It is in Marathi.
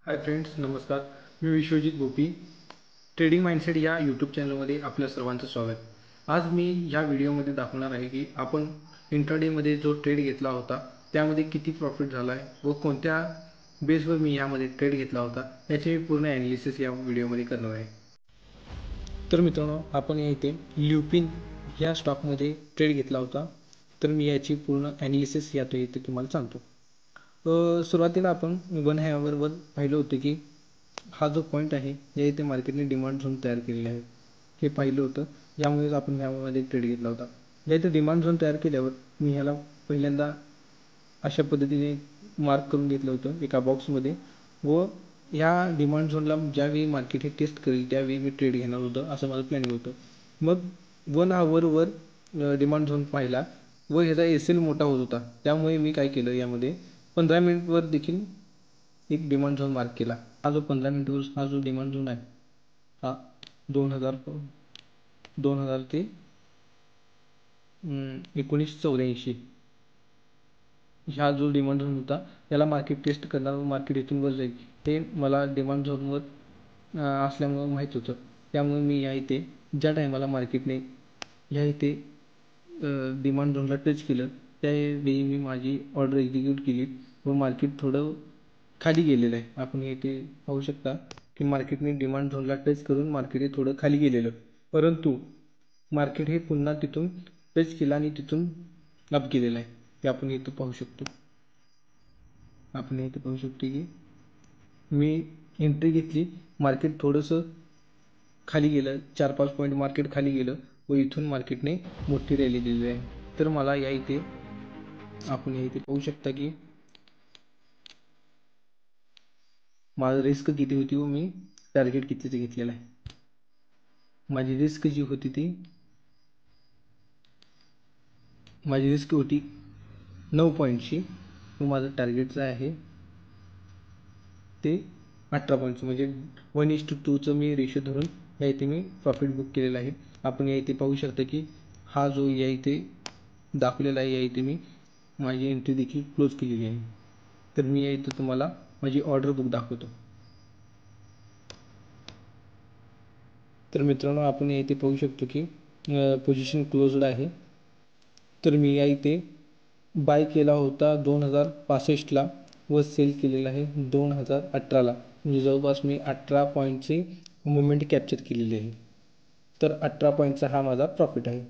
हाय फ्रेंड्स, नमस्कार. मी विश्वजित गोपी. ट्रेडिंग माइंडसेट या यूट्यूब चॅनलमध्ये आपल्या सर्वांचं स्वागत. आज मी या व्हिडिओमध्ये दाखवणार आहे की आपण इंट्राडेमध्ये जो ट्रेड घेतला होता त्यामध्ये किती प्रॉफिट झाला आहे व कोणत्या बेसवर मी यामध्ये ट्रेड घेतला होता याचे मी पूर्ण ॲनालिसिस या व्हिडिओमध्ये करणार आहे. तर मित्रांनो, आपण या इथे ल्युपिन या स्टॉकमध्ये ट्रेड घेतला होता. तर मी याची पूर्ण ॲनालिसिस यात इथे तुम्हाला सांगतो. सुरुवातीला आपण वन हॅवरवर पाहिलं होतं की हा जो पॉईंट आहे या इथे मार्केटने डिमांड झोन तयार केलेला आहे हे पाहिलं होतं. यामुळेच आपण ह्यामध्ये ट्रेड घेतला होता. या इथे डिमांड झोन तयार केल्यावर मी ह्याला पहिल्यांदा अशा पद्धतीने मार्क करून घेतलं होतं एका बॉक्समध्ये व ह्या डिमांड झोनला ज्यावेळी मार्केट हे टेस्ट करेल त्यावेळी मी ट्रेड घेणार होतं असं माझं प्लॅनिंग होतं. मग 1 आवरवर डिमांड झोन पाहिला व ह्याचा एल मोठा होत होता. त्यामुळे मी काय केलं, यामध्ये 15 मिनिटवर देखील एक डिमांड झोन मार्क केला. हा जो 15 मिनिटवर हा जो डिमांड झोन आहे हा 2000 ते 1984 ह्या जो डिमांड झोन होता त्याला मार्केट टेस्ट करणार व मार्केट इथून वर जाईल हे मला डिमांड झोनवर असल्यामुळं माहीत होतं. त्यामुळे मी या इथे ज्या टायमाला मार्केटने ह्या इथे डिमांड झोनला टच केलं त्यावेळी मी माझी ऑर्डर एक्झिक्यूट केली व मार्केट थोडं खाली गेलेलं आहे. आपण इथे पाहू शकता की मार्केटने डिमांड झोनला टच करून मार्केट हे थोडं खाली गेलेलं, परंतु मार्केट हे पुन्हा तिथून टच केलं आणि तिथून अप गेलेलं आहे. ते आपण इथं पाहू शकतो. आपण इथं पाहू शकतो की मी एंट्री घेतली, मार्केट थोडंसं खाली गेलं, 4-5 पॉईंट मार्केट खाली गेलं व इथून मार्केटने मोठी रॅली दिलेली आहे. तर मला या इथे आपण या इथे पाहू शकता की माझं रिस्क किती होती व मी टार्गेट कितीचं घेतलेलं आहे. माझी रिस्क जी होती माझी रिस्क होती 9 पॉईंटची व माझं टार्गेटचं आहे ते 18 पॉईंटचं, म्हणजे 1:2चं मी रेशो धरून या इथे मी प्रॉफिट बुक केलेलं आहे. आपण या इथे पाहू शकता की हा जो या इथे दाखवलेला आहे या इथे मी माझी एंट्री देखील क्लोज केलेली आहे. तर मी या इथं तुम्हाला माझी ऑर्डर बुक दाखवतो. तर मित्रांनो, आपण या इथे पाहू शकतो की पोझिशन क्लोज्ड आहे. तर मी या इथे बाय केला होता 2065ला व सेल केलेला आहे 2018ला, म्हणजे जवळपास मी 18 पॉईंटची मुवमेंट कॅप्चर केलेली आहे. तर 18 पॉईंटचा हा माझा प्रॉफिट आहे.